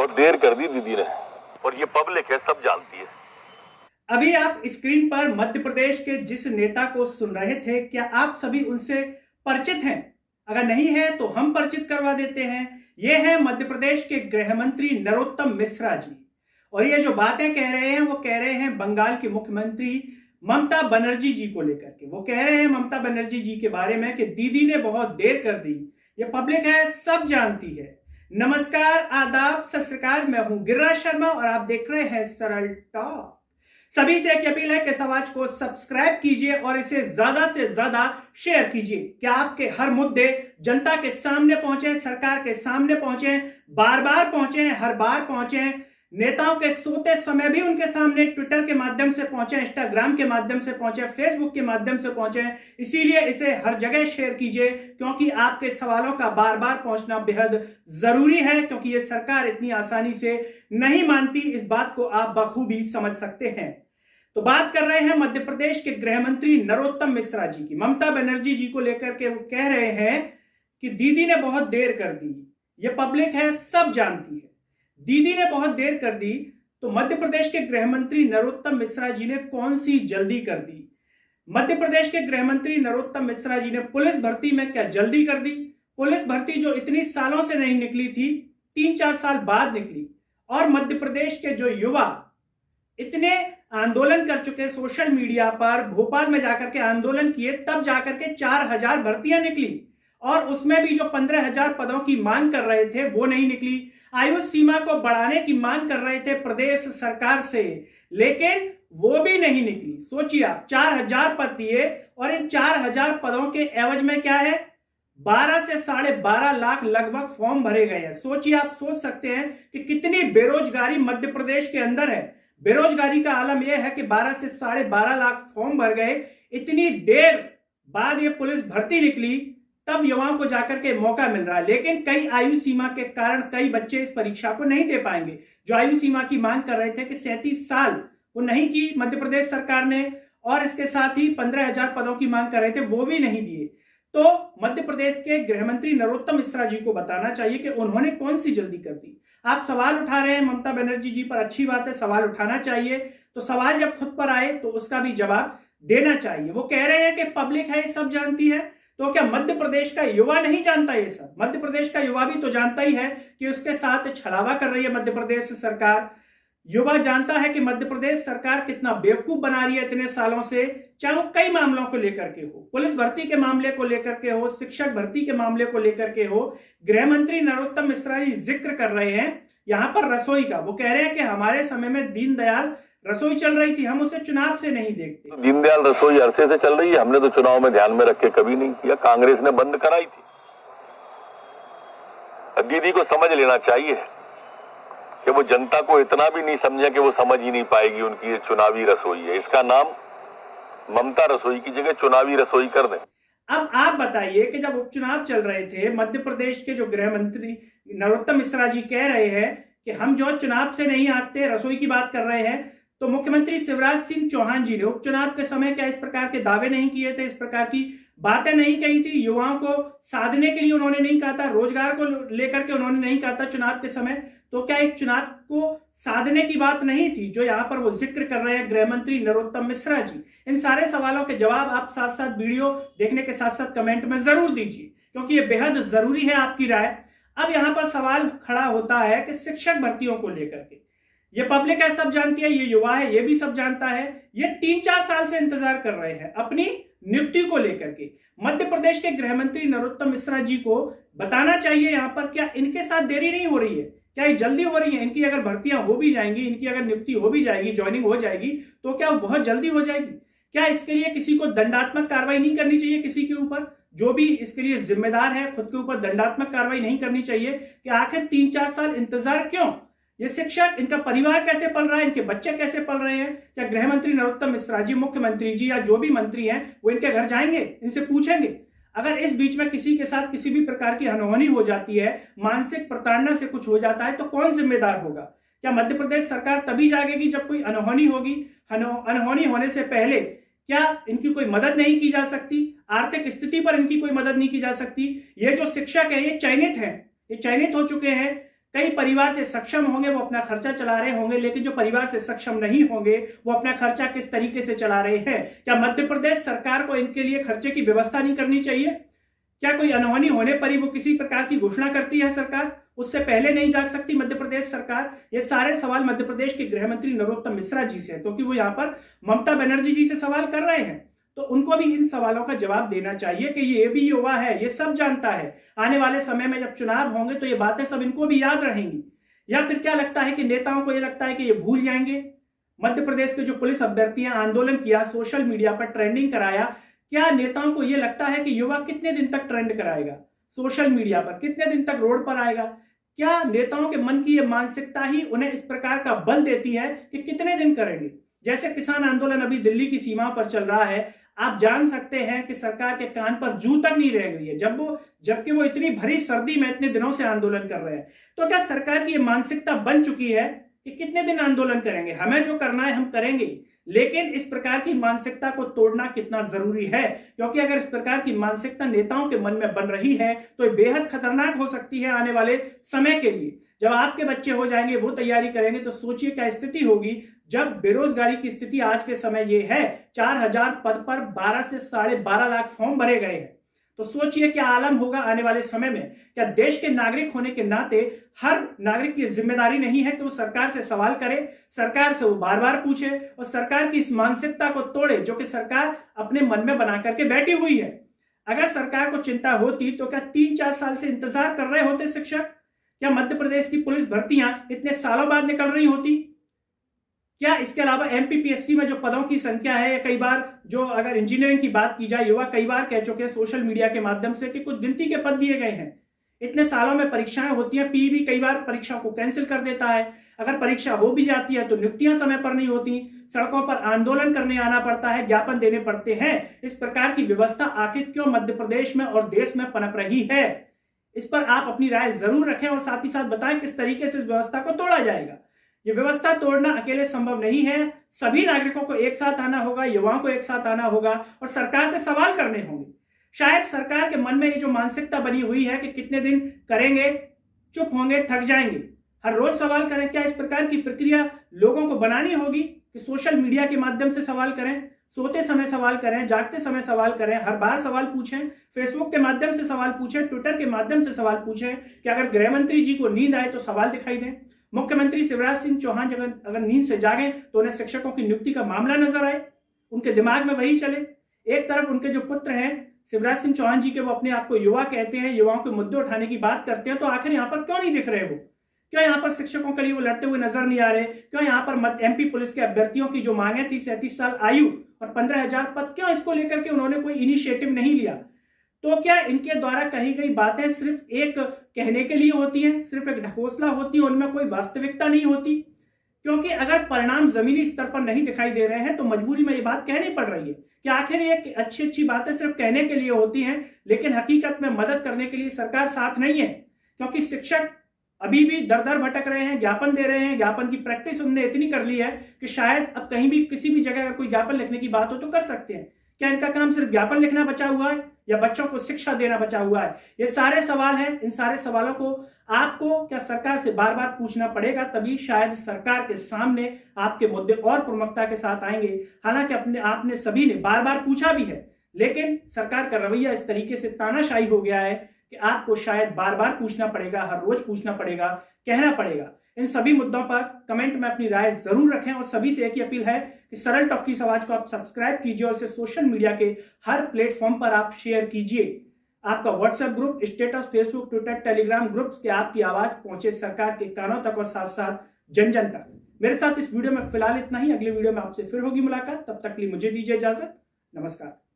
बहुत देर कर दी दीदी ने, और ये पब्लिक है, सब जानती है। अभी आप स्क्रीन पर मध्य प्रदेश के जिस नेता को सुन रहे थे, क्या आप सभी उनसे परिचित हैं? अगर नहीं है तो हम परिचित करवा देते हैं। ये है मध्य प्रदेश के गृह मंत्री नरोत्तम मिश्रा जी। और ये जो बातें कह रहे हैं वो कह रहे हैं बंगाल की मुख्यमंत्री ममता बनर्जी जी को लेकर के। वो कह रहे हैं ममता बनर्जी जी के बारे में कि दीदी ने बहुत देर कर दी। ये पब्लिक है, सब जानती है। नमस्कार, आदाब, सत श्री अकाल। मैं हूं गिरिराज शर्मा और आप देख रहे हैं सरल टॉक। सभी से एक अपील है कि इस आवाज को सब्सक्राइब कीजिए और इसे ज्यादा से ज्यादा शेयर कीजिए। क्या आपके हर मुद्दे जनता के सामने पहुंचे, सरकार के सामने पहुंचे, बार बार पहुंचे, हर बार पहुंचे, नेताओं के सोते समय भी उनके सामने ट्विटर के माध्यम से पहुंचे, इंस्टाग्राम के माध्यम से पहुंचे, फेसबुक के माध्यम से पहुंचे। इसीलिए इसे हर जगह शेयर कीजिए, क्योंकि आपके सवालों का बार बार पहुंचना बेहद जरूरी है, क्योंकि ये सरकार इतनी आसानी से नहीं मानती। इस बात को आप बखूबी समझ सकते हैं। तो बात कर रहे हैं मध्य प्रदेश के गृह मंत्री नरोत्तम मिश्रा जी की। ममता बनर्जी जी को लेकर के वो कह रहे हैं कि दीदी ने बहुत देर कर दी। ये पब्लिक है, सब जानती है। दीदी ने बहुत देर कर दी, तो मध्य प्रदेश के गृह मंत्री नरोत्तम मिश्रा जी ने कौन सी जल्दी कर दी? मध्य प्रदेश के गृह मंत्री नरोत्तम मिश्रा जी ने पुलिस भर्ती में क्या जल्दी कर दी? पुलिस भर्ती जो इतनी सालों से नहीं निकली थी, 3-4 साल बाद निकली। और मध्य प्रदेश के जो युवा इतने आंदोलन कर चुके, सोशल मीडिया पर भोपाल में जाकर के आंदोलन किए, तब जाकर के 4000 भर्तियां निकली। और उसमें भी जो 15000 पदों की मांग कर रहे थे वो नहीं निकली। आयु सीमा को बढ़ाने की मांग कर रहे थे प्रदेश सरकार से, लेकिन वो भी नहीं निकली। सोचिए आप, 4000 पद दिए और इन 4000 पदों के एवज में क्या है? 12 से 12.5 लाख लगभग फॉर्म भरे गए हैं। सोचिए आप, सोच सकते हैं कि कितनी बेरोजगारी मध्य प्रदेश के अंदर है। बेरोजगारी का आलम यह है कि 12 से 12.5 लाख फॉर्म भर गए। इतनी देर बाद ये पुलिस भर्ती निकली, तब युवाओं को जाकर के मौका मिल रहा है। लेकिन कई आयु सीमा के कारण कई बच्चे इस परीक्षा को नहीं दे पाएंगे। जो आयु सीमा की मांग कर रहे थे कि 37 साल, वो नहीं की मध्य प्रदेश सरकार ने। और इसके साथ ही 15000 पदों की मांग कर रहे थे, वो भी नहीं दिए। तो मध्य प्रदेश के गृह मंत्री नरोत्तम मिश्रा जी को बताना चाहिए कि उन्होंने कौन सी जल्दी कर दी। आप सवाल उठा रहे हैं ममता बनर्जी जी पर, अच्छी बात है, सवाल उठाना चाहिए। तो सवाल जब खुद पर आए तो उसका भी जवाब देना चाहिए। वो कह रहे हैं कि पब्लिक है, सब जानती है। तो क्या मध्य प्रदेश का युवा नहीं जानता ये सब? मध्य प्रदेश का युवा भी तो जानता ही है कि उसके साथ छलावा कर रही है मध्य प्रदेश सरकार। युवा जानता है कि मध्य प्रदेश सरकार कितना बेवकूफ बना रही है इतने सालों से, चाहे वो कई मामलों को लेकर के हो, पुलिस भर्ती के मामले को लेकर के हो, शिक्षक भर्ती के मामले को लेकर के हो। गृह मंत्री नरोत्तम मिश्रा जी जिक्र कर रहे हैं यहां पर रसोई का। वो कह रहे हैं कि हमारे समय में दीनदयाल रसोई चल रही थी, हम उसे चुनाव से नहीं देखते। दीनदयाल रसोई अरसे से चल रही है, हमने तो चुनाव में ध्यान में रख के कभी नहीं किया। कांग्रेस ने बंद कराई थी। दीदी को समझ लेना चाहिए कि वो जनता को इतना भी नहीं समझे कि वो समझ ही नहीं पाएगी उनकी ये चुनावी रसोई है। इसका नाम ममता रसोई की जगह चुनावी रसोई कर दें। अब आप बताइए कि जब उपचुनाव चल रहे थे, मध्य प्रदेश के जो गृह मंत्री नरोत्तम मिश्रा जी कह रहे हैं कि हम जो चुनाव से नहीं आते, रसोई की बात कर रहे हैं, तो मुख्यमंत्री शिवराज सिंह चौहान जी ने उपचुनाव के समय क्या इस प्रकार के दावे नहीं किए थे, इस प्रकार की बातें नहीं कही थी? युवाओं को साधने के लिए उन्होंने नहीं कहा था, रोजगार को लेकर के उन्होंने नहीं कहा था चुनाव के समय? तो क्या एक चुनाव को साधने की बात नहीं थी जो यहाँ पर वो जिक्र कर रहे हैं गृह मंत्री नरोत्तम मिश्रा जी? इन सारे सवालों के जवाब आप साथ साथ वीडियो देखने के साथ साथ कमेंट में जरूर दीजिए, क्योंकि ये बेहद जरूरी है आपकी राय। अब यहाँ पर सवाल खड़ा होता है कि शिक्षक भर्तियों को लेकर के। ये पब्लिक है, सब जानती है, ये युवा है, ये भी सब जानता है। ये 3-4 साल से इंतजार कर रहे हैं अपनी नियुक्ति को लेकर के। मध्य प्रदेश के गृह मंत्री नरोत्तम मिश्रा जी को बताना चाहिए यहाँ पर, क्या इनके साथ देरी नहीं हो रही है? क्या ये जल्दी हो रही है? इनकी अगर भर्तियां हो भी जाएंगी, इनकी अगर नियुक्ति हो भी जाएगी, ज्वाइनिंग हो जाएगी, तो क्या वो बहुत जल्दी हो जाएगी? क्या इसके लिए किसी को दंडात्मक कार्रवाई नहीं करनी चाहिए? किसी के ऊपर जो भी इसके लिए जिम्मेदार है, खुद के ऊपर दंडात्मक कार्रवाई नहीं करनी चाहिए? कि आखिर 3-4 साल इंतजार क्यों? ये शिक्षक, इनका परिवार कैसे पल रहा है, इनके बच्चे कैसे पल रहे हैं? क्या गृह मंत्री नरोत्तम मिश्रा जी, मुख्यमंत्री जी या जो भी मंत्री हैं वो इनके घर जाएंगे, इनसे पूछेंगे? अगर इस बीच में किसी के साथ किसी भी प्रकार की अनहोनी हो जाती है, मानसिक प्रताड़ना से कुछ हो जाता है, तो कौन जिम्मेदार होगा? क्या मध्य प्रदेश सरकार तभी जागेगी जब कोई अनहोनी होगी? अनहोनी होने से पहले क्या इनकी कोई मदद नहीं की जा सकती? आर्थिक स्थिति पर इनकी कोई मदद नहीं की जा सकती? ये जो शिक्षक है ये चयनित हैं, ये चयनित हो चुके हैं। कई परिवार से सक्षम होंगे, वो अपना खर्चा चला रहे होंगे, लेकिन जो परिवार से सक्षम नहीं होंगे वो अपना खर्चा किस तरीके से चला रहे हैं? क्या मध्य प्रदेश सरकार को इनके लिए खर्चे की व्यवस्था नहीं करनी चाहिए? क्या कोई अनहोनी होने पर ही वो किसी प्रकार की घोषणा करती है सरकार, उससे पहले नहीं जाग सकती मध्य प्रदेश सरकार? ये सारे सवाल मध्य प्रदेश के गृह मंत्री नरोत्तम मिश्रा जी से है, क्योंकि वो यहाँ पर ममता बनर्जी जी से सवाल कर रहे हैं, तो उनको भी इन सवालों का जवाब देना चाहिए कि ये भी युवा है, ये सब जानता है। आने वाले समय में जब चुनाव होंगे तो ये बातें सब इनको भी याद रहेंगी। या फिर क्या लगता है कि नेताओं को ये लगता है कि ये भूल जाएंगे? मध्य प्रदेश के जो पुलिस अभ्यर्थियां आंदोलन किया, सोशल मीडिया पर ट्रेंडिंग कराया, क्या नेताओं को ये लगता है कि युवा कितने दिन तक ट्रेंड कराएगा सोशल मीडिया पर, कितने दिन तक रोड पर आएगा? क्या नेताओं के मन की ये मानसिकता ही उन्हें इस प्रकार का बल देती है कि कितने दिन करेंगे? जैसे किसान आंदोलन अभी दिल्ली की सीमा पर चल रहा है, आप जान सकते हैं कि सरकार के कान पर जू तक नहीं रह गई है, जबकि वो इतनी भरी सर्दी में इतने दिनों से आंदोलन कर रहे हैं। तो क्या सरकार की ये मानसिकता बन चुकी है कि कितने दिन आंदोलन करेंगे, हमें जो करना है हम करेंगे? लेकिन इस प्रकार की मानसिकता को तोड़ना कितना जरूरी है, क्योंकि अगर इस प्रकार की मानसिकता नेताओं के मन में बन रही है तो ये बेहद खतरनाक हो सकती है आने वाले समय के लिए। जब आपके बच्चे हो जाएंगे, वो तैयारी करेंगे, तो सोचिए क्या स्थिति होगी। जब बेरोजगारी की स्थिति आज के समय ये है, 4000 पद पर 12 से 12.5 लाख फॉर्म भरे गए हैं, तो सोचिए क्या आलम होगा आने वाले समय में। क्या देश के नागरिक होने के नाते हर नागरिक की जिम्मेदारी नहीं है कि वो सरकार से सवाल करे, सरकार से वो बार बार पूछे और सरकार की इस मानसिकता को तोड़े जो कि सरकार अपने मन में बना करके बैठी हुई है? अगर सरकार को चिंता होती तो क्या 3-4 साल से इंतजार कर रहे होते शिक्षक? क्या मध्य प्रदेश की पुलिस भर्तियां इतने सालों बाद निकल रही होती? क्या इसके अलावा एमपीपीएससी में जो पदों की संख्या है, या कई बार जो अगर इंजीनियरिंग की बात की जाए, युवा कई बार कह चुके हैं सोशल मीडिया के माध्यम से कि कुछ गिनती के पद दिए गए हैं। इतने सालों में परीक्षाएं होती हैं, पीईबी कई बार परीक्षा को कैंसिल कर देता है। अगर परीक्षा हो भी जाती है तो नियुक्तियां समय पर नहीं होती, सड़कों पर आंदोलन करने आना पड़ता है, ज्ञापन देने पड़ते हैं। इस प्रकार की व्यवस्था आखिर क्यों मध्य प्रदेश में और देश में पनप रही है? इस पर आप अपनी राय जरूर रखें और साथ ही साथ बताएं किस तरीके से इस व्यवस्था को तोड़ा जाएगा। ये व्यवस्था तोड़ना अकेले संभव नहीं है, सभी नागरिकों को एक साथ आना होगा, युवाओं को एक साथ आना होगा और सरकार से सवाल करने होंगे। शायद सरकार के मन में ये जो मानसिकता बनी हुई है कि कितने दिन करेंगे, चुप होंगे, थक जाएंगे, हर रोज सवाल करें, क्या इस प्रकार की प्रक्रिया लोगों को बनानी होगी कि सोशल मीडिया के माध्यम से सवाल करें, सोते समय सवाल करें, जागते समय सवाल करें, हर बार सवाल पूछें, फेसबुक के माध्यम से सवाल पूछें, ट्विटर के माध्यम से सवाल पूछें कि अगर गृह मंत्री जी को नींद आए तो सवाल दिखाई दें, मुख्यमंत्री शिवराज सिंह चौहान अगर नींद से जागें तो उन्हें शिक्षकों की नियुक्ति का मामला नजर आए, उनके दिमाग में वही चले। एक तरफ उनके जो पुत्र हैं शिवराज सिंह चौहान जी के, वो अपने आप को युवा कहते हैं, युवाओं के मुद्दे उठाने की बात करते हैं, तो आखिर यहाँ पर क्यों नहीं दिख रहे? वो क्यों यहाँ पर शिक्षकों के लिए वो लड़ते हुए नजर नहीं आ रहे? क्यों यहाँ पर एमपी पुलिस के अभ्यर्थियों की जो मांगे थी 37 साल आयु और 15,000 पद, क्यों इसको लेकर के उन्होंने कोई इनिशिएटिव नहीं लिया? तो क्या इनके द्वारा कही गई बातें सिर्फ एक कहने के लिए होती हैं, सिर्फ एक ढकोसला होती है, उनमें कोई वास्तविकता नहीं होती? क्योंकि अगर परिणाम जमीनी स्तर पर नहीं दिखाई दे रहे हैं तो मजबूरी में ये बात कहनी पड़ रही है कि आखिर ये अच्छी बातें सिर्फ कहने के लिए होती हैं, लेकिन हकीकत में मदद करने के लिए सरकार साथ नहीं है। क्योंकि शिक्षक अभी भी दर दर भटक रहे हैं, ज्ञापन दे रहे हैं, ज्ञापन की प्रैक्टिस उन्होंने इतनी कर ली है कि शायद अब कहीं भी किसी भी जगह अगर कोई ज्ञापन लिखने की बात हो तो कर सकते हैं। क्या इनका काम सिर्फ ज्ञापन लिखना बचा हुआ है या बच्चों को शिक्षा देना बचा हुआ है? ये सारे सवाल हैं। इन सारे सवालों को आपको क्या सरकार से बार बार पूछना पड़ेगा, तभी शायद सरकार के सामने आपके मुद्दे और प्रमुखता के साथ आएंगे। हालांकि आपने सभी ने बार बार पूछा भी है, लेकिन सरकार का रवैया इस तरीके से तानाशाही हो गया है कि आपको शायद बार बार पूछना पड़ेगा, हर रोज पूछना पड़ेगा, कहना पड़ेगा। इन सभी मुद्दों पर कमेंट में अपनी राय जरूर रखें और सभी से एक ही अपील है कि सरल टॉक की आवाज को आप सब्सक्राइब कीजिए और इसे सोशल मीडिया के हर प्लेटफॉर्म पर आप शेयर कीजिए। आपका WhatsApp group, status, Facebook, Twitter, Telegram groups के आपकी आवाज पहुंचे सरकार के कानों तक और साथ साथ जन जन तक। मेरे साथ इस वीडियो में फिलहाल इतना ही। अगले वीडियो में आपसे फिर होगी मुलाकात, तब तक के लिए मुझे दीजिए इजाजत। नमस्कार।